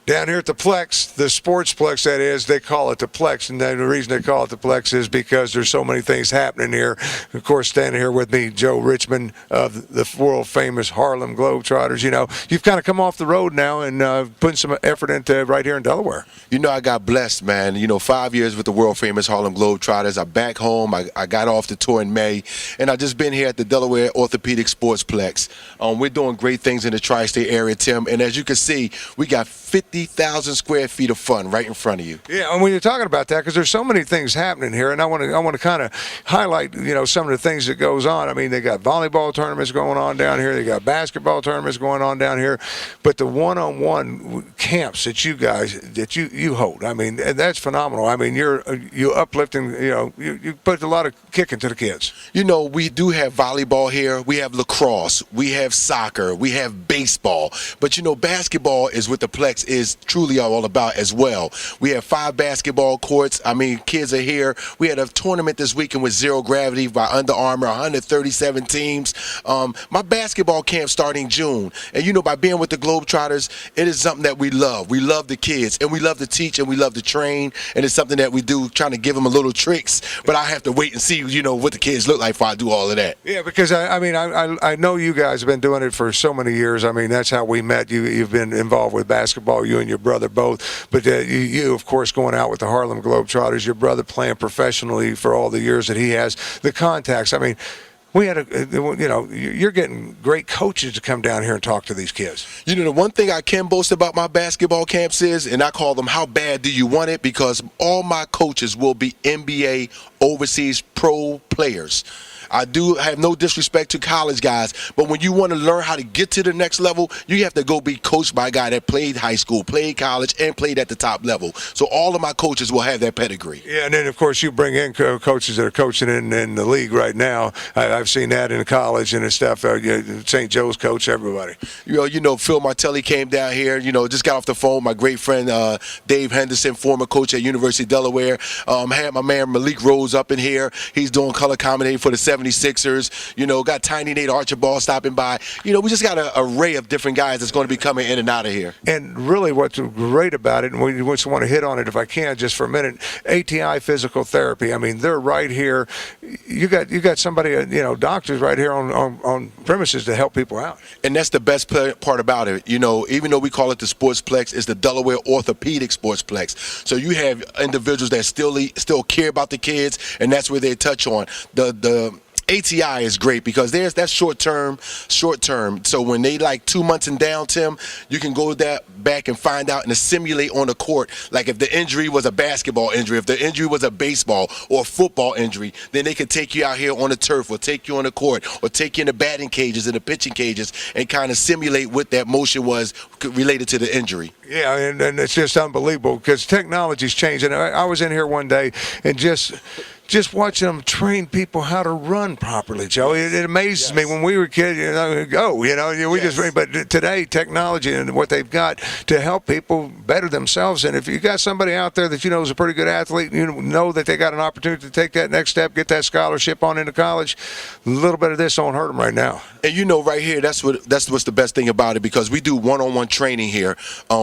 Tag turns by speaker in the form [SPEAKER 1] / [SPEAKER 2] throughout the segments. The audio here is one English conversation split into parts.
[SPEAKER 1] Down here at the Plex, the Sportsplex, that is, they call it the Plex, and the reason they call it the Plex is because there's so many things happening here. Of course, standing here with me, Joe Richmond of the world-famous Harlem Globetrotters. You know, you've kind of come off the road now and putting some effort into right here in Delaware.
[SPEAKER 2] You know, I got blessed, man. You know, 5 years with the world-famous Harlem Globetrotters. I'm back home. I got off the tour in May, and I've just been here at the Delaware Orthopedic Sportsplex. We're doing great things in the tri-state area, Tim, and as you can see, we got 50,000 square feet of fun right in front of you.
[SPEAKER 1] Yeah, and when you're talking about that, because there's so many things happening here, and I want to kind of highlight, you know, some of the things that goes on. I mean, they got volleyball tournaments going on down here, they got basketball tournaments going on down here, but the one-on-one camps that you guys you hold, I mean, that's phenomenal. I mean, you uplifting, you know, you put a lot of kick into the kids.
[SPEAKER 2] You know, we do have volleyball here, we have lacrosse, we have soccer, we have baseball, but you know, basketball is what the Plex is truly all about as well. We have 5 basketball courts. I mean, kids are here. We had a tournament this weekend with Zero Gravity by Under Armour, 137 teams. My basketball camp starting June. And you know, by being with the Globetrotters, it is something that we love. We love the kids, and we love to teach, and we love to train, and it's something that we do, trying to give them a little tricks. But I have to wait and see, you know, what the kids look like before I do all of that.
[SPEAKER 1] Yeah, because I know you guys have been doing it for so many years. I mean, that's how we met. You've been involved with basketball, you and your brother both. But you, of course, going out with the Harlem Globetrotters, your brother playing professionally for all the years that he has, the contacts. I mean, we had you know, you're getting great coaches to come down here and talk to these kids.
[SPEAKER 2] You know, the one thing I can boast about my basketball camps is, and I call them "How Bad Do You Want It?" because all my coaches will be NBA overseas pro players. I do have no disrespect to college guys, but when you want to learn how to get to the next level, you have to go be coached by a guy that played high school, played college, and played at the top level. So all of my coaches will have that pedigree.
[SPEAKER 1] Yeah, and then, of course, you bring in coaches that are coaching in the league right now. I've seen that in college and stuff. St. Joe's coach, everybody.
[SPEAKER 2] You know, Phil Martelli came down here, you know, just got off the phone. My great friend Dave Henderson, former coach at University of Delaware. Had my man Malik Rose up in here. He's doing color commentating for the 76ers. You know, got Tiny Nate Archibald stopping by. You know, we just got an array of different guys that's going to be coming in and out of here.
[SPEAKER 1] And really what's great about it, and we just want to hit on it if I can just for a minute, ATI Physical Therapy. I mean, they're right here. You got somebody, you know, doctors right here on premises to help people out.
[SPEAKER 2] And that's the best part about it. You know, even though we call it the Sportsplex, it's the Delaware Orthopedic Sportsplex. So you have individuals that still care about the kids, and that's where they touch on. The ATI is great because that's short term. So when they like 2 months and down, Tim, you can go back and find out and simulate on the court. Like if the injury was a basketball injury, if the injury was a baseball or a football injury, then they could take you out here on the turf or take you on the court or take you in the batting cages and the pitching cages and kind of simulate what that motion was related to the injury.
[SPEAKER 1] Yeah, and it's just unbelievable because technology's changing. I was in here one day and just watching them train people how to run properly, Joe. It amazes me. When we were kids, but today technology and what they've got to help people better themselves. And if you got somebody out there that you know is a pretty good athlete, you know that they got an opportunity to take that next step, get that scholarship on into college, a little bit of this don't hurt them right now.
[SPEAKER 2] And you know, right here, that's what's the best thing about it because we do one-on-one training here.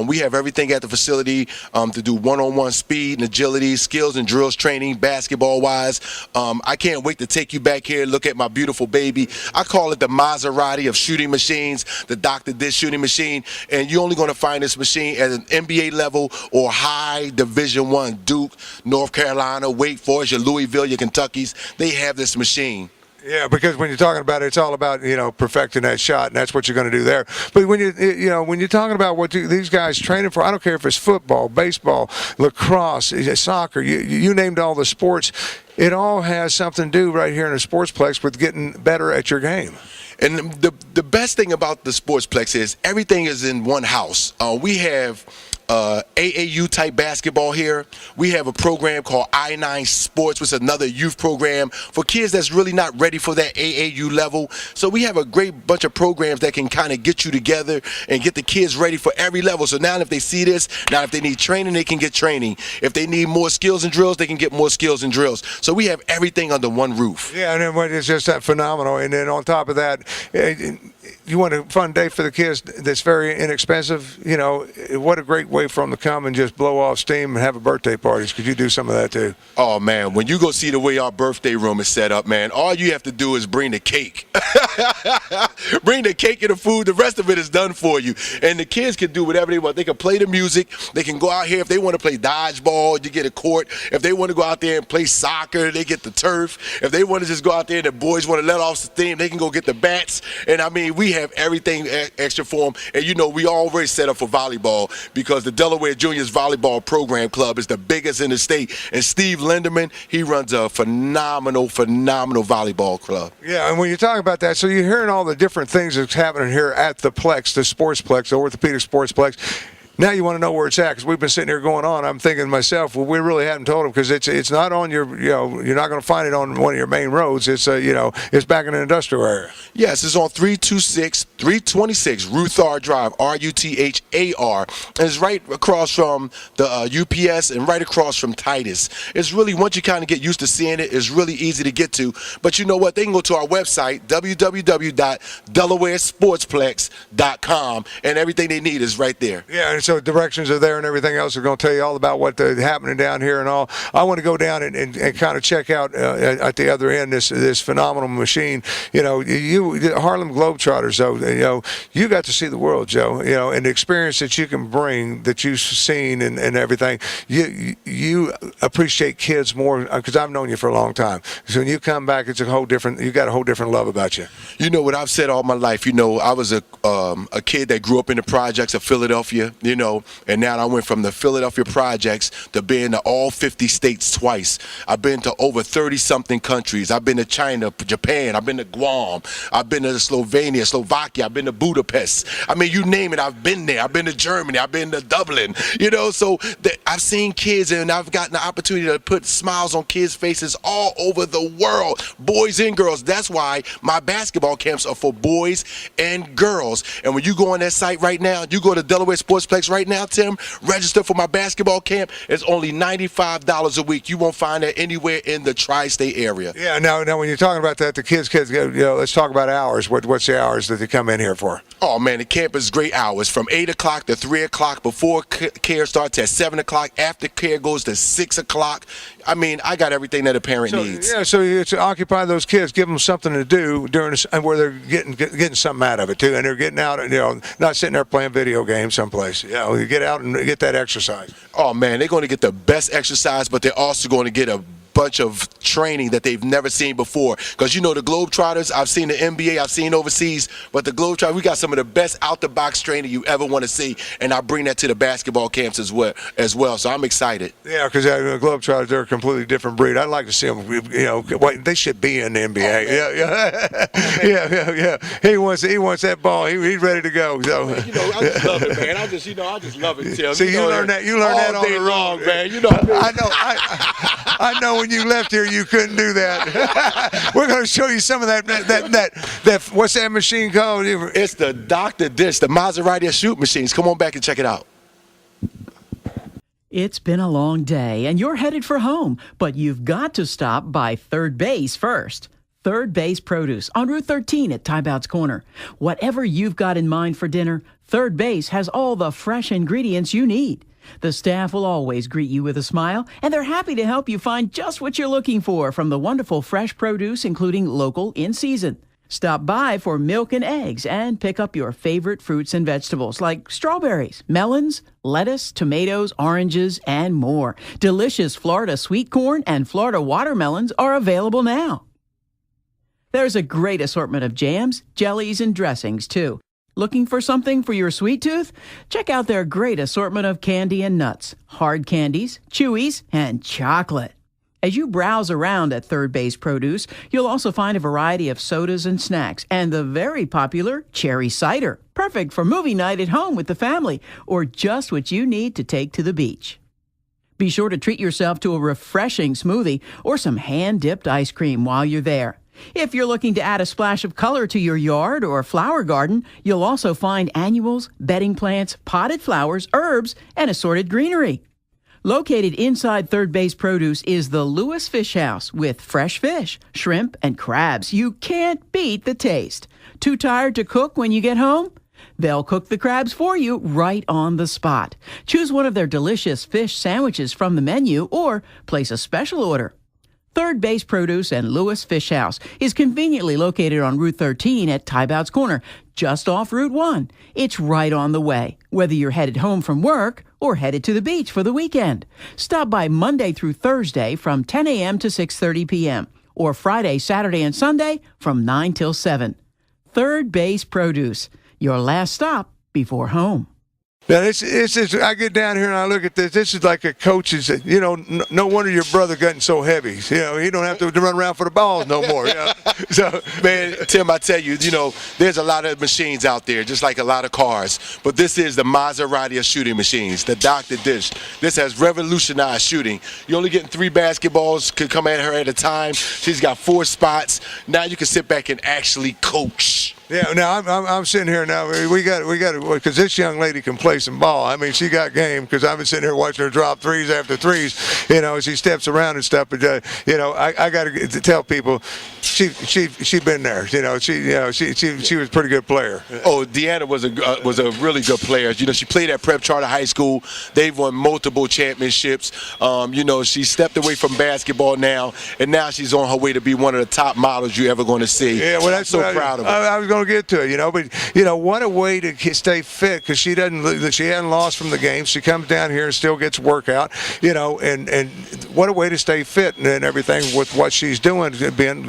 [SPEAKER 2] We have everything at the facility to do one-on-one speed and agility, skills and drills training, basketball-wise. I can't wait to take you back here and look at my beautiful baby. I call it the Maserati of shooting machines, the Dr. Dish shooting machine. And you're only going to find this machine at an NBA level or high Division I, Duke, North Carolina, Wake Forest, your Louisville, your Kentuckys. They have this machine.
[SPEAKER 1] Yeah, because when you're talking about it, it's all about, you know, perfecting that shot, and that's what you're going to do there. But when you're talking about what these guys training for, I don't care if it's football, baseball, lacrosse, soccer, you named all the sports. It all has something to do right here in the Sportsplex with getting better at your game.
[SPEAKER 2] And the best thing about the Sportsplex is everything is in one house. We have AAU type basketball here. We have a program called I-9 Sports, which is another youth program for kids that's really not ready for that AAU level. So we have a great bunch of programs that can kind of get you together and get the kids ready for every level. So now if they see this, now if they need training, they can get training. If they need more skills and drills, they can get more skills and drills. So we have everything under one roof.
[SPEAKER 1] Yeah, and then it's just that phenomenal. And then on top of that, you want a fun day for the kids that's very inexpensive, you know, what a great way for them to come and just blow off steam and have a birthday parties. Could you do some of that too?
[SPEAKER 2] Oh, man, when you go see the way our birthday room is set up, man, all you have to do is bring the cake. Bring the cake and the food. The rest of it is done for you. And the kids can do whatever they want. They can play the music. They can go out here. If they want to play dodgeball, you get a court. If they want to go out there and play soccer, they get the turf. If they want to just go out there and the boys want to let off steam, they can go get the bats. And, I mean, we have everything extra for them. And, you know, we already set up for volleyball because the Delaware Juniors Volleyball Program Club is the biggest in the state. And Steve Linderman, he runs a phenomenal volleyball club.
[SPEAKER 1] Yeah, and when you talk about that, so you're hearing all the different things that's happening here at the Plex, the Sportsplex, the Orthopedic Sportsplex. Now you want to know where it's at because we've been sitting here going on. I'm thinking to myself, well, we really haven't told them because it's not on your, you know, you're not going to find it on one of your main roads. It's, you know, it's back in an industrial area.
[SPEAKER 2] Yes, it's on 326 Ruthar Drive, Ruthar. And it's right across from the UPS and right across from Titus. It's really, once you kind of get used to seeing it, it's really easy to get to. But you know what? They can go to our website, www.delawaresportsplex.com, and everything they need is right there.
[SPEAKER 1] Yeah, and so directions are there and everything else. Are going to tell you all about what's happening down here and all. I want to go down and kind of check out at the other end this phenomenal machine. You know, you Harlem Globetrotters, though, you know, you got to see the world, Joe, you know, and the experience that you can bring that you've seen and everything. You appreciate kids more because I've known you for a long time. So when you come back, it's a whole different, you got a whole different love about you.
[SPEAKER 2] You know what I've said all my life, you know, I was a kid that grew up in the projects of Philadelphia, you know, and now I went from the Philadelphia projects to being to all 50 states twice. I've been to over 30-something countries. I've been to China, Japan. I've been to Guam. I've been to Slovenia, Slovakia. I've been to Budapest. I mean, you name it, I've been there. I've been to Germany. I've been to Dublin. You know, so I've seen kids, and I've gotten the opportunity to put smiles on kids' faces all over the world, boys and girls. That's why my basketball camps are for boys and girls. And when you go on that site right now, you go to Delaware Sportsplex right now, Tim, register for my basketball camp. It's only $95 a week. You won't find that anywhere in the tri-state area.
[SPEAKER 1] Yeah, now when you're talking about that, the kids, you know, let's talk about hours. What's the hours that they come in here for?
[SPEAKER 2] Oh, man, the camp is great hours from 8 o'clock to 3 o'clock. Before care starts at 7 o'clock. After care goes to 6 o'clock. I mean, I got everything that a parent needs.
[SPEAKER 1] Yeah, so you to occupy those kids, give them something to do during this, and where they're getting something out of it too, and they're getting out, you know, not sitting there playing video games someplace. You know, you get out and get that exercise.
[SPEAKER 2] Oh man, they're going to get the best exercise, but they're also going to get a bunch of training that they've never seen before. Because, you know, the Globetrotters, I've seen the NBA, I've seen overseas, but the Globetrotters, we got some of the best out-the-box training you ever want to see, and I bring that to the basketball camps as well. So I'm excited.
[SPEAKER 1] Yeah, because the Globetrotters, they're a completely different breed. I'd like to see them, you know, they should be in the NBA. Yeah. He wants that ball. He's ready to go. So.
[SPEAKER 2] Man, you know, I just love it, man. I just love it, Tim.
[SPEAKER 1] See, you learned that on the road,
[SPEAKER 2] man. You know,
[SPEAKER 1] I know when you left here, you couldn't do that. We're going to show you some of that. What's that machine called?
[SPEAKER 2] It's the Dr. Dish, the Maserati shoot machines. Come on back and check it out.
[SPEAKER 3] It's been a long day, and you're headed for home, but you've got to stop by Third Base first. Third Base Produce on Route 13 at Tybout's Corner. Whatever you've got in mind for dinner, Third Base has all the fresh ingredients you need. The staff will always greet you with a smile, and they're happy to help you find just what you're looking for from the wonderful fresh produce, including local in season. Stop by for milk and eggs and pick up your favorite fruits and vegetables like strawberries, melons, lettuce, tomatoes, oranges, and more. Delicious Florida sweet corn and Florida watermelons are available now. There's a great assortment of jams, jellies, and dressings, too. Looking for something for your sweet tooth? Check out their great assortment of candy and nuts, hard candies, chewies, and chocolate. As you browse around at Third Base Produce, you'll also find a variety of sodas and snacks, and the very popular cherry cider, perfect for movie night at home with the family, or just what you need to take to the beach. Be sure to treat yourself to a refreshing smoothie or some hand-dipped ice cream while you're there. If you're looking to add a splash of color to your yard or flower garden, you'll also find annuals, bedding plants, potted flowers, herbs, and assorted greenery. Located inside Third Base Produce is the Lewis Fish House with fresh fish, shrimp, and crabs. You can't beat the taste. Too tired to cook when you get home? They'll cook the crabs for you right on the spot. Choose one of their delicious fish sandwiches from the menu or place a special order. Third Base Produce and Lewis Fish House is conveniently located on Route 13 at Tybout's Corner, just off Route 1. It's right on the way, whether you're headed home from work or headed to the beach for the weekend. Stop by Monday through Thursday from 10 a.m. to 6:30 p.m. or Friday, Saturday, and Sunday from 9 till 7. Third Base Produce, your last stop before home.
[SPEAKER 1] Now, I get down here and I look at this. This is like a coach's, no wonder your brother getting so heavy. He don't have to run around for the balls no more.
[SPEAKER 2] So, man, Tim, I tell you, there's a lot of machines out there, just like a lot of cars. But this is the Maserati of shooting machines, the Dr. Dish. This has revolutionized shooting. You're only getting 3 basketballs could come at her at a time. She's got 4 spots. Now you can sit back and actually coach.
[SPEAKER 1] Yeah, now I'm sitting here now. We got because this young lady can play some ball. I mean, she got game because I've been sitting here watching her drop threes after threes. She steps around and stuff. But I got to tell people, she been there. She was a pretty good player.
[SPEAKER 2] Oh, Deanna was a really good player. She played at Prep Charter High School. They've won multiple championships. She stepped away from basketball now, and now she's on her way to be one of the top models you're ever going to see.
[SPEAKER 1] Yeah, well,
[SPEAKER 2] I'm so proud of her.
[SPEAKER 1] I was going to get to it, but what a way to stay fit because she hadn't lost from the game. She comes down here and still gets workout, and what a way to stay fit and everything with what she's doing. Being,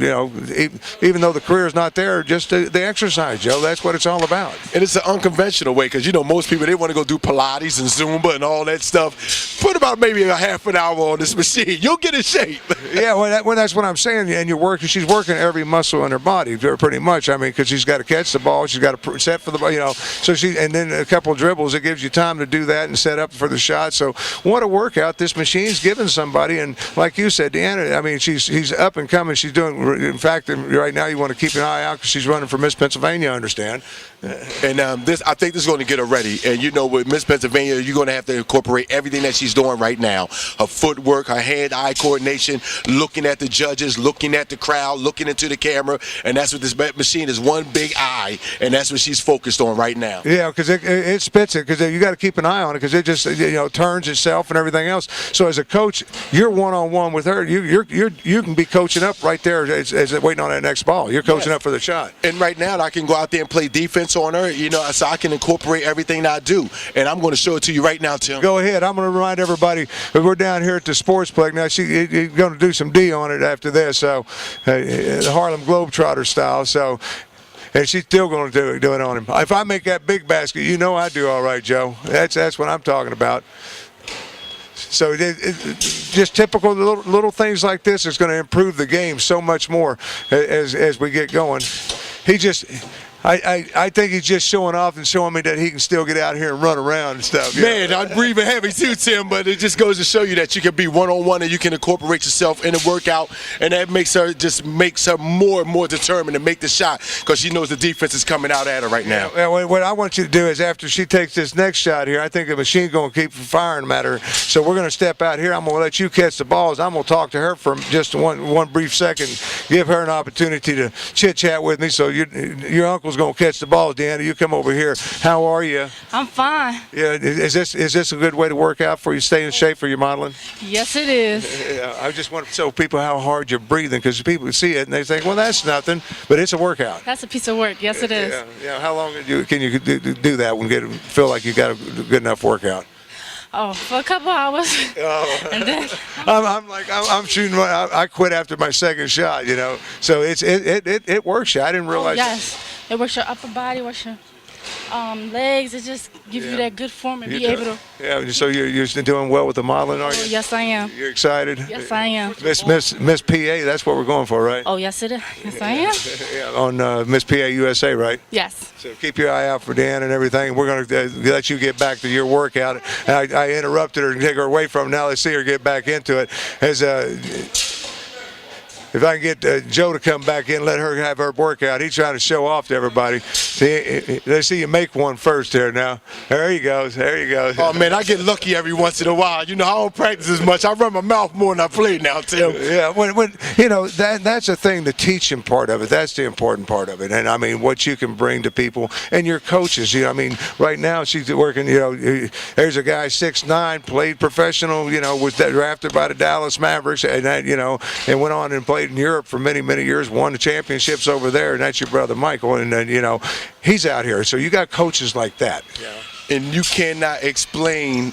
[SPEAKER 1] even though the career is not there, just the exercise, Joe. That's what it's all about.
[SPEAKER 2] And it's an unconventional way because most people they want to go do Pilates and Zumba and all that stuff. Put about maybe a half an hour on this machine, you'll get in shape.
[SPEAKER 1] Yeah, well, that's what I'm saying. And she's working every muscle in her body pretty much. I mean, because she's got to catch the ball, she's got to set for the ball, So and then a couple of dribbles, it gives you time to do that and set up for the shot. So what a workout this machine's giving somebody. And like you said, Deanna, I mean, she's up and coming. She's doing. In fact, right now you want to keep an eye out because she's running for Miss Pennsylvania, I understand.
[SPEAKER 2] And I think this is going to get her ready. And with Miss Pennsylvania, you're going to have to incorporate everything that she's doing right now. Her footwork, her hand-eye coordination, looking at the judges, looking at the crowd, looking into the camera. And that's what this machine is, one big eye. And that's what she's focused on right now.
[SPEAKER 1] Yeah, because it spits it, because you got to keep an eye on it, because it just turns itself and everything else. So as a coach, you're one-on-one with her. You can be coaching up right there as waiting on that next ball. You're coaching up for the shot.
[SPEAKER 2] And right now, I can go out there and play defense on her, so I can incorporate everything that I do. And I'm going to show it to you right now, Tim.
[SPEAKER 1] Go ahead. I'm going to remind everybody that we're down here at the Sportsplex. Now, she's going to do some D on it after this, so the Harlem Globetrotter style. So, and she's still going to do it on him. If I make that big basket, I do all right, Joe. That's what I'm talking about. So just typical little things like this is going to improve the game so much more as we get going. I think he's just showing off and showing me that he can still get out here and run around and stuff.
[SPEAKER 2] Man, I'm breathing heavy too, Tim, but it just goes to show you that you can be one-on-one and you can incorporate yourself in the workout, and that makes her more and more determined to make the shot because she knows the defense is coming out at her right now.
[SPEAKER 1] Yeah, what I want you to do is after she takes this next shot here, I think the machine's going to keep firing at her. So we're going to step out here. I'm going to let you catch the balls. I'm going to talk to her for just one brief second, give her an opportunity to chit-chat with me. So your uncle's going to catch the ball. Deanna, you come over here. How are you?
[SPEAKER 4] I'm fine.
[SPEAKER 1] Yeah, is this a good way to work out for you, stay in shape for your modeling?
[SPEAKER 4] Yes, it is.
[SPEAKER 1] Yeah, I just want to show people how hard you're breathing, because people see it and they think, well, that's nothing, but it's a workout.
[SPEAKER 4] That's a piece of work. Yes, it is.
[SPEAKER 1] Yeah. How long can you do that when feel like you got a good enough workout?
[SPEAKER 4] Oh, for a couple hours.
[SPEAKER 1] Oh.
[SPEAKER 4] And then
[SPEAKER 1] I'm shooting. I quit after my second shot. So it works. I didn't realize.
[SPEAKER 4] Yes, it works your upper body, works your legs. It just gives you that good form and be able to.
[SPEAKER 1] Yeah. So you're doing well with the modeling, are you?
[SPEAKER 4] Oh, yes, I am.
[SPEAKER 1] You're excited?
[SPEAKER 4] Yes, I am.
[SPEAKER 1] Miss PA. That's what we're going for, right?
[SPEAKER 4] Oh, yes, it is. Yes, I am.
[SPEAKER 1] Yeah, on Miss PA USA, right?
[SPEAKER 4] Yes.
[SPEAKER 1] So keep your eye out for Dan and everything. We're going to let you get back to your workout. I interrupted her and take her away from her. Now let's see her get back into it. if I can get Joe to come back in, let her have her workout. He's trying to show off to everybody. See, let's see you make one first here now. There he goes. There he goes.
[SPEAKER 2] Oh, man, I get lucky every once in a while. You know, I don't practice as much. I run my mouth more than I play now, Tim.
[SPEAKER 1] Yeah, when you know, that's the thing, the teaching part of it. That's the important part of it. And, I mean, what you can bring to people and your coaches. You know, I mean, right now she's working, you know, there's a guy 6'9", played professional, you know, was drafted by the Dallas Mavericks, and that, you know, and went on and played in Europe for many, many years, won the championships over there, and that's your brother Michael, and then, you know, he's out here. So you got coaches like that.
[SPEAKER 2] Yeah. And you cannot explain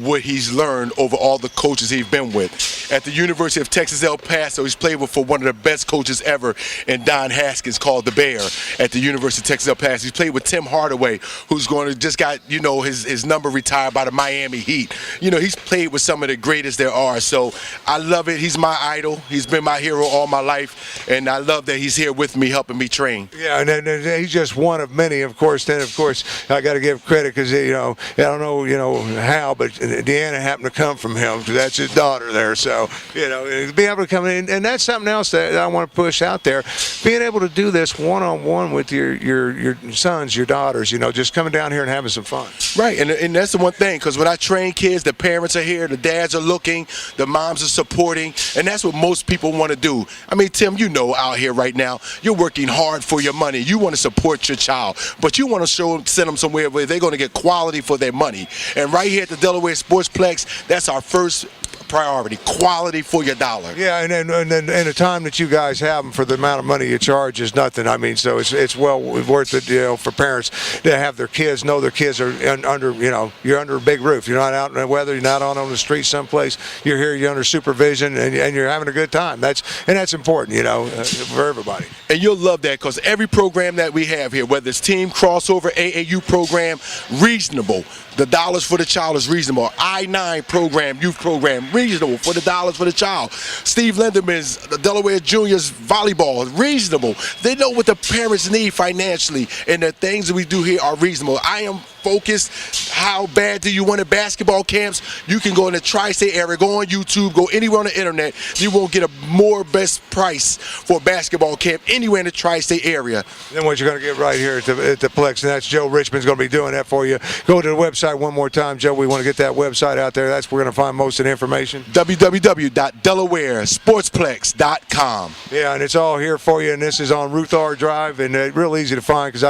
[SPEAKER 2] what he's learned over all the coaches he's been with. At the University of Texas El Paso, he's played with for one of the best coaches ever, and Don Haskins, called the Bear at the University of Texas El Paso. He's played with Tim Hardaway, who's going to just got, you know, his number retired by the Miami Heat. You know, he's played with some of the greatest there are. So I love it. He's my idol. He's been my hero all my life, and I love that he's here with me, helping me train.
[SPEAKER 1] Yeah, and then he's just one of many, of course. Then, of course, I got to give credit because, you know, I don't know, you know, how, but Deanna happened to come from him. That's his daughter there. So, you know, to be able to come in, and that's something else that I want to push out there. Being able to do this one-on-one with your sons, your daughters, you know, just coming down here and having some fun.
[SPEAKER 2] Right, and that's the one thing, because when I train kids, the parents are here, the dads are looking, the moms are supporting, and that's what most people want to do. I mean, Tim, you know, out here right now, you're working hard for your money. You want to support your child, but you want to send them somewhere where they're going to get quality for their money. And right here at the Delaware Sportsplex, that's our first priority, quality for your dollar.
[SPEAKER 1] Yeah, and the time that you guys have them for the amount of money you charge is nothing. I mean, so it's well worth it, you know, for parents to have their kids know their kids are under, you know, you're under a big roof. You're not out in the weather. You're not on the street someplace. You're here. You're under supervision, and you're having a good time. That's important, you know, for everybody.
[SPEAKER 2] And you'll love that, because every program that we have here, whether it's team, crossover, AAU program, reasonable. The dollars for the child is reasonable. I-9 program, youth program, reasonable for the dollars for the child. Steve Linderman's the Delaware Juniors volleyball, reasonable. They know what the parents need financially, and the things that we do here are reasonable. I am focused. How bad do you want it? Basketball camps, you can go in the tri-state area, go on YouTube, go anywhere on the internet. You won't get a more best price for a basketball camp anywhere in the tri-state area.
[SPEAKER 1] Then what you're going to get right here at the Plex, and that's Joe Richmond's going to be doing that for you. Go to the website one more time, Joe. We want to get that website out there. That's where we're going to find most of the information.
[SPEAKER 2] www.delawaresportsplex.com.
[SPEAKER 1] Yeah, and it's all here for you. And this is on Ruth R. Drive, and real easy to find because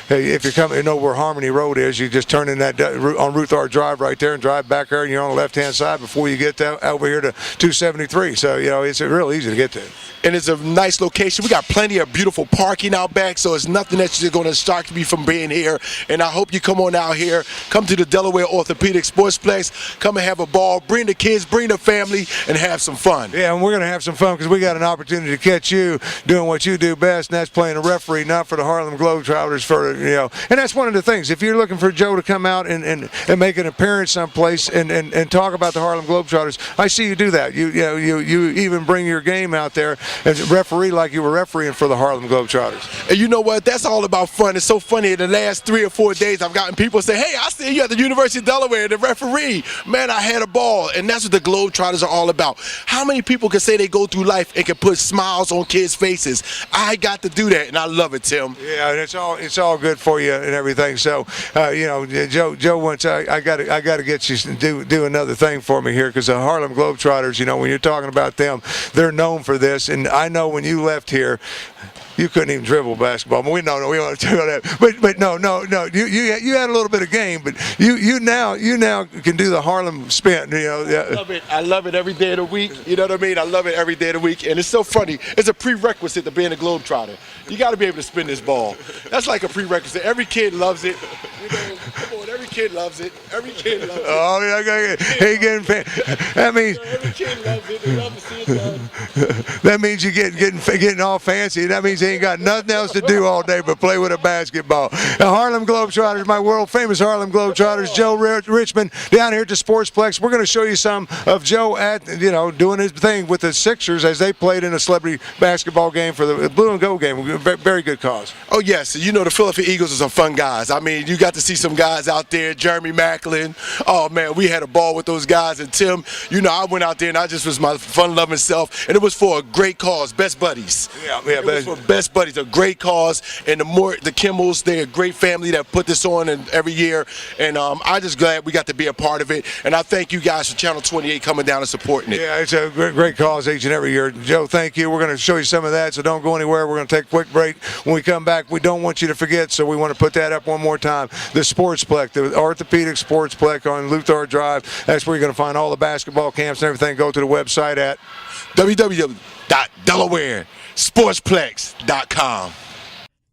[SPEAKER 1] if you're coming, you know where Harmony Road is. You just turn in that on Ruth R. Drive right there and drive back there, and you're on the left-hand side before you get over here to 273. So you know it's real easy to get to.
[SPEAKER 2] And it's a nice location. We got plenty of beautiful parking out back, so it's nothing that's going to stop me from being here. And I hope you come on out here. Come to the Delaware Orthopedic Sportsplex. Come and have a ball. Bring the kids, bring the family, and have some fun.
[SPEAKER 1] Yeah, and we're going to have some fun because we got an opportunity to catch you doing what you do best, and that's playing a referee, not for the Harlem Globetrotters. And that's one of the things. If you're looking for Joe to come out and make an appearance someplace and talk about the Harlem Globetrotters, I see you do that. You even bring your game out there and referee like you were refereeing for the Harlem Globetrotters.
[SPEAKER 2] And you know what? That's all about fun. It's so funny. In the last 3 or 4 days, I've gotten people say, "Hey, I see you at the University of Delaware, the referee. Man, I had a ball." And that's what the Globetrotters are all about. How many people can say they go through life and can put smiles on kids' faces? I got to do that, and I love it, Tim.
[SPEAKER 1] Yeah, and it's all good for you and everything. So, Joe wants I got to get you to do another thing for me here because the Harlem Globetrotters, you know, when you're talking about them, they're known for this. And I know when you left here, you couldn't even dribble basketball. We don't want to do that. But no. You had a little bit of game, but you now can do the Harlem spin. You know. Yeah.
[SPEAKER 2] I love it every day of the week. You know what I mean? I love it every day of the week, and it's so funny. It's a prerequisite to being a Globetrotter. You got to be able to spin this ball. That's like a prerequisite. Every kid loves it. You know, come on, every kid loves it. Every kid loves it.
[SPEAKER 1] Oh yeah, hey, getting that means
[SPEAKER 2] every kid loves it. They love to see it done.
[SPEAKER 1] That means you getting all fancy. That means he ain't got nothing else to do all day but play with a basketball. The Harlem Globetrotters, my world-famous Harlem Globetrotters, Joe Richmond, down here at the Sportsplex. We're going to show you some of Joe at, doing his thing with the Sixers as they played in a celebrity basketball game for the Blue and Gold game. Very good cause.
[SPEAKER 2] Oh, yes. You know, the Philadelphia Eagles are some fun guys. I mean, you got to see some guys out there, Jeremy Macklin. Oh, man, we had a ball with those guys. And Tim, I went out there and I just was my fun-loving self. And it was for a great cause, Best Buddies.
[SPEAKER 1] Yeah,
[SPEAKER 2] it was for Best Buddies, a great cause. And the Kimmels, they're a great family that put this on every year. And I'm just glad we got to be a part of it. And I thank you guys for Channel 28 coming down and supporting it.
[SPEAKER 1] Yeah, it's a great cause each and every year. Joe, thank you. We're going to show you some of that, so don't go anywhere. We're going to take a quick break. When we come back, we don't want you to forget, so we want to put that up one more time. The Sportsplex, the Orthopedic Sportsplex on Luthor Drive. That's where you're going to find all the basketball camps and everything. Go to the website at
[SPEAKER 2] www.DelawareSportsplex.com.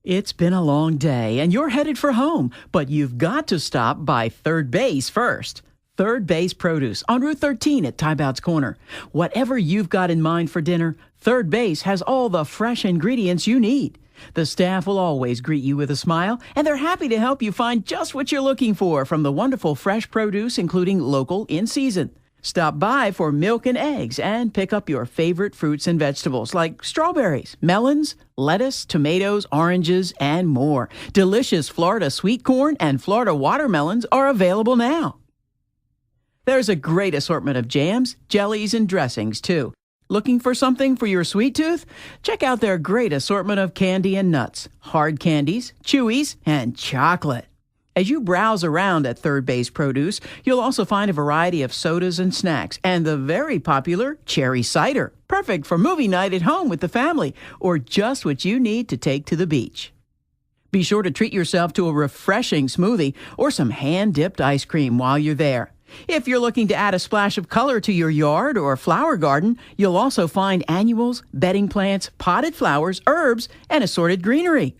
[SPEAKER 3] It's been a long day, and you're headed for home, but you've got to stop by Third Base first. Third Base Produce on Route 13 at Tybout's Corner. Whatever you've got in mind for dinner, Third Base has all the fresh ingredients you need. The staff will always greet you with a smile, and they're happy to help you find just what you're looking for from the wonderful fresh produce, including local in season. Stop by for milk and eggs and pick up your favorite fruits and vegetables like strawberries, melons, lettuce, tomatoes, oranges, and more. Delicious Florida sweet corn and Florida watermelons are available now. There's a great assortment of jams, jellies, and dressings, too. Looking for something for your sweet tooth? Check out their great assortment of candy and nuts, hard candies, chewies, and chocolate. As you browse around at Third Base Produce, you'll also find a variety of sodas and snacks, and the very popular cherry cider, perfect for movie night at home with the family, or just what you need to take to the beach. Be sure to treat yourself to a refreshing smoothie or some hand-dipped ice cream while you're there. If you're looking to add a splash of color to your yard or flower garden, you'll also find annuals, bedding plants, potted flowers, herbs, and assorted greenery.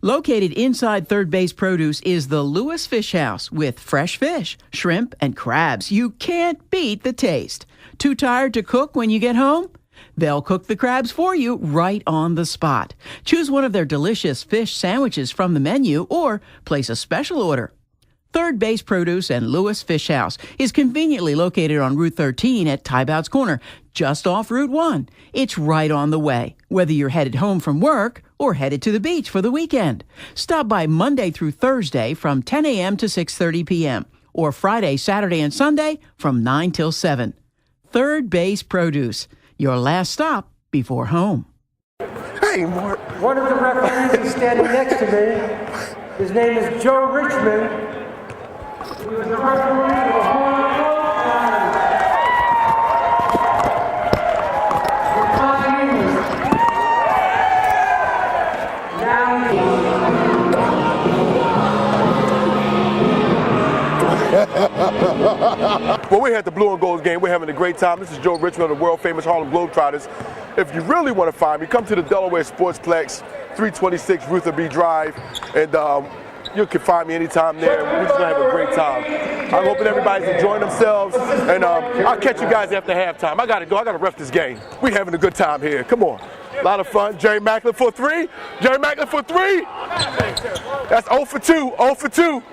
[SPEAKER 3] Located inside Third Base Produce is the Lewis Fish House with fresh fish, shrimp, and crabs. You can't beat the taste. Too tired to cook when you get home? They'll cook the crabs for you right on the spot. Choose one of their delicious fish sandwiches from the menu or place a special order. Third Base Produce and Lewis Fish House is conveniently located on Route 13 at Tybout's Corner, just off Route 1. It's right on the way, whether you're headed home from work or headed to the beach for the weekend. Stop by Monday through Thursday from 10 a.m. to 6:30 p.m. or Friday, Saturday, and Sunday from 9 till 7. Third Base Produce, your last stop before home.
[SPEAKER 2] Hey, Mark.
[SPEAKER 5] One of the referees is standing next to me. His name is Joe Richmond. He was the referee of the Harlem Globetrotters. For 5 years. Now
[SPEAKER 2] Well, we're here at the Blue and Gold game. We're having a great time. This is Joe Richmond of the world-famous Harlem Globetrotters. If you really want to find me, come to the Delaware Sportsplex, 326 Rutherby Drive, and you can find me anytime there. We're just going to have a great time. I'm hoping everybody's enjoying themselves, and I'll catch you guys after halftime. I got to go. I got to ref this game. We're having a good time here. Come on. A lot of fun. Jerry Macklin for 3. Jerry Macklin for 3. That's 0 for 2. 0 for 2.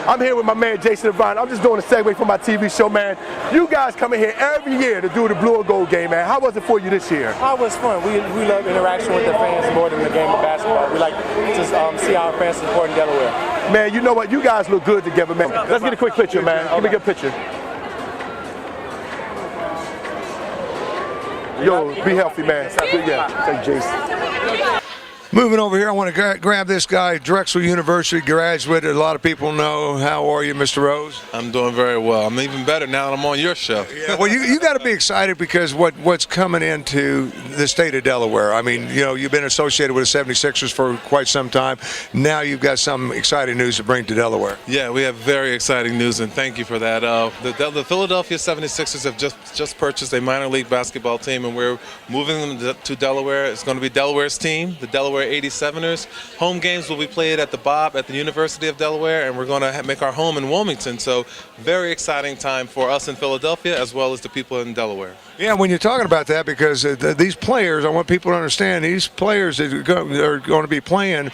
[SPEAKER 2] I'm here with my man Jason Devine. I'm just doing a segue for my TV show, man. You guys come in here every year to do the Blue and Gold game, man. How was it for you this year?
[SPEAKER 5] it was fun. We love interaction with the fans more than the game of basketball. We like to see our fans supporting Delaware.
[SPEAKER 2] Man, you know what? You guys look good together, man. Let's get a quick picture, man. Give me a good picture. Yo, be healthy, man. Yeah, thank you, Jason.
[SPEAKER 1] Moving over here, I want to grab this guy, Drexel University graduate. A lot of people know. How are you, Mr. Rose?
[SPEAKER 6] I'm doing very well. I'm even better now that I'm on your show.
[SPEAKER 1] Yeah, well, you got to be excited because what's coming into the state of Delaware. I mean, you've been associated with the 76ers for quite some time. Now you've got some exciting news to bring to Delaware.
[SPEAKER 6] Yeah, we have very exciting news, and thank you for that. The Philadelphia 76ers have just purchased a minor league basketball team, and we're moving them to Delaware. It's going to be Delaware's team, the Delaware 87ers. Home games will be played at the Bob at the University of Delaware, and we're going to make our home in Wilmington. So very exciting time for us in Philadelphia as well as the people in Delaware.
[SPEAKER 1] Yeah, when you're talking about that, because these players, I want people to understand, these players that are going to be playing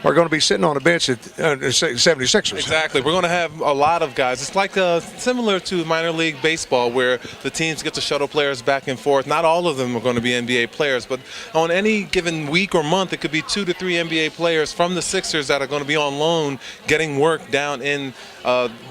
[SPEAKER 1] are going to be sitting on a bench at 76ers.
[SPEAKER 6] Exactly. We're going to have a lot of guys. It's like similar to minor league baseball where the teams get to shuttle players back and forth. Not all of them are going to be NBA players, but on any given week or month, it could be 2 to 3 NBA players from the Sixers that are going to be on loan getting work down in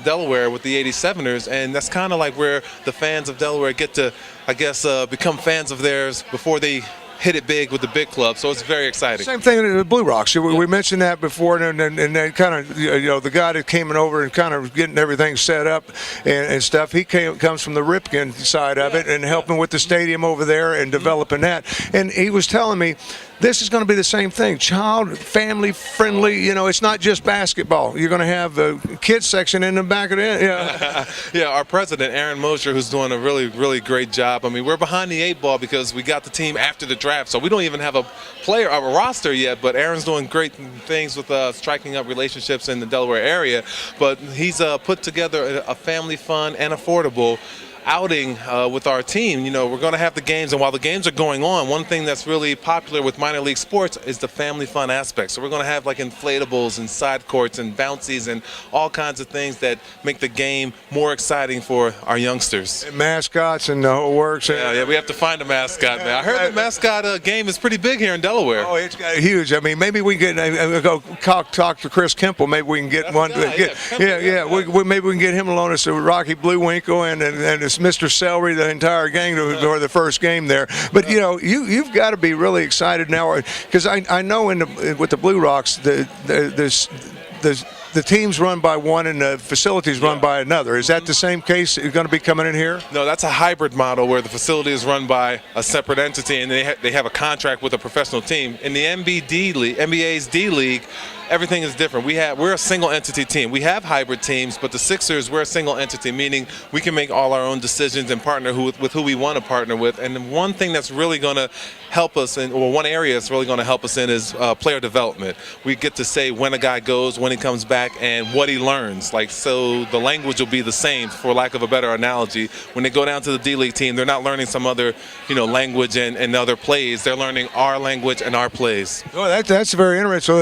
[SPEAKER 6] Delaware with the 87ers. And that's kind of like where the fans of Delaware get to, I guess, become fans of theirs before they hit it big with the big club, so it's very exciting.
[SPEAKER 1] Same thing in the Blue Rocks. We mentioned that before, and then kind of, the guy that came over and kind of getting everything set up and stuff, he comes from the Ripken side of it and helping with the stadium over there and developing that. And he was telling me, this is going to be the same thing, family friendly. It's not just basketball. You're going to have a kids section in the back of it.
[SPEAKER 6] Yeah, our president, Aaron Mosher, who's doing a really, really great job. I mean, we're behind the 8 ball because we got the team after the draft, so we don't even have a roster yet, but Aaron's doing great things with striking up relationships in the Delaware area. But he's put together a family fun and affordable outing with our team. We're going to have the games, and while the games are going on, one thing that's really popular with minor league sports is the family fun aspect. So we're going to have like inflatables and side courts and bouncies and all kinds of things that make the game more exciting for our youngsters.
[SPEAKER 1] And mascots and the whole works.
[SPEAKER 6] Yeah, we have to find a mascot, man. I heard the mascot game is pretty big here in Delaware.
[SPEAKER 1] Oh, it's got huge. I mean, maybe we can go talk to Chris Kemple. Maybe we can get one. Maybe we can get him along as Rocky Bluewinkle and Mr. Celery, the entire gang for the first game there. But you've got to be really excited now, because I know with the Blue Rocks the team's run by one and the facilities run by another. Is that the same case going to be coming in here?
[SPEAKER 6] No, that's a hybrid model where the facility is run by a separate entity and they have a contract with a professional team. In the NBA's D League, everything is different. We're a single entity team. We have hybrid teams, but the Sixers, we're a single entity, meaning we can make all our own decisions and partner with who we want to partner with. And the one thing that's really going to help us one area that's really going to help us in is player development. We get to say when a guy goes, when he comes back, and what he learns. So the language will be the same, for lack of a better analogy. When they go down to the D League team, they're not learning some other language and other plays. They're learning our language and our plays.
[SPEAKER 1] Oh, that's very interesting.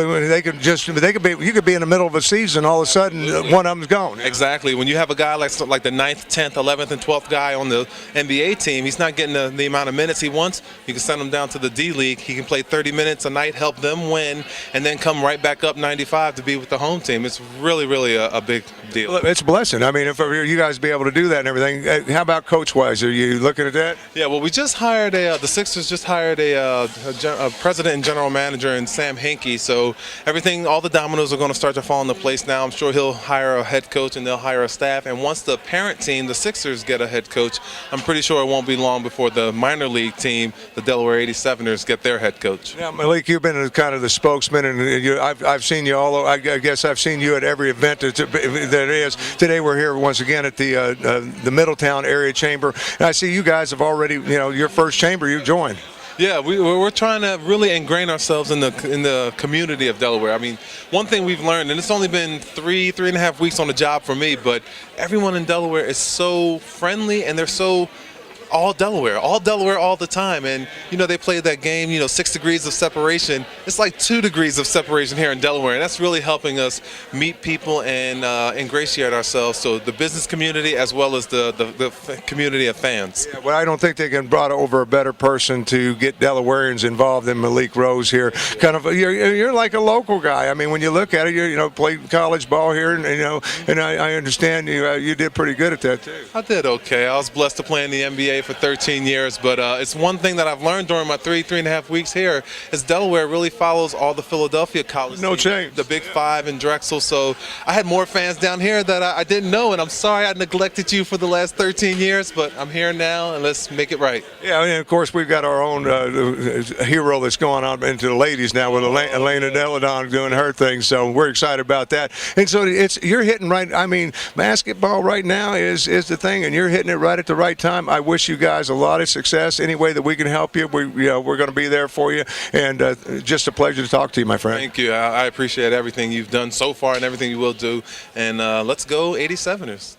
[SPEAKER 1] So you could be in the middle of a season, all of a sudden one of them's gone.
[SPEAKER 6] Exactly. When you have a guy like the 9th, 10th, 11th, and 12th guy on the NBA team, he's not getting the amount of minutes he wants. You can send him down to the D League. He can play 30 minutes a night, help them win, and then come right back up 95 to be with the home team. It's really, really a big deal.
[SPEAKER 1] It's a blessing. I mean, if you guys be able to do that and everything, how about coach-wise? Are you looking at that?
[SPEAKER 6] Yeah, well, we just hired the Sixers just hired a president and general manager in Sam Hinkie, so all the dominoes are going to start to fall into place now. I'm sure he'll hire a head coach and they'll hire a staff. And once the parent team, the Sixers, get a head coach, I'm pretty sure it won't be long before the minor league team, the Delaware 87ers, get their head coach.
[SPEAKER 1] Yeah, Malik, you've been kind of the spokesman, and I've seen you all. I guess I've seen you at every event that is. Today we're here once again at the Middletown Area Chamber, and I see you guys have already, your first chamber you joined.
[SPEAKER 6] Yeah, we're trying to really ingrain ourselves in the community of Delaware. I mean, one thing we've learned, and it's only been three and a half weeks on the job for me, but everyone in Delaware is so friendly, and they're so all Delaware all the time. And they played that game, 6 degrees of separation. It's like 2 degrees of separation here in Delaware, and that's really helping us meet people and ingratiate ourselves, so the business community as well as the community of fans. Yeah,
[SPEAKER 1] well, I don't think they can brought over a better person to get Delawareans involved than Malik Rose here. Kind of, you're like a local guy. I mean, when you look at it, you played college ball here, and I understand you did pretty good at that too.
[SPEAKER 6] I did okay. I was blessed to play in the NBA NBA for 13 years, but it's one thing that I've learned during my 3.5 weeks here is Delaware really follows all the Philadelphia colleges.
[SPEAKER 1] No change.
[SPEAKER 6] The Big Five and Drexel. So I had more fans down here that I didn't know, and I'm sorry I neglected you for the last 13 years, but I'm here now, and let's make it right.
[SPEAKER 1] Yeah, and of course we've got our own hero that's going on into the ladies now with Elena Deladon doing her thing. So we're excited about that. And so you're hitting right. I mean, basketball right now is the thing, and you're hitting it right at the right time. I wish you guys a lot of success. Any way that we can help you, we're going to be there for you. And just a pleasure to talk to you, my friend.
[SPEAKER 6] Thank you. I appreciate everything you've done so far and everything you will do. And let's go 87ers.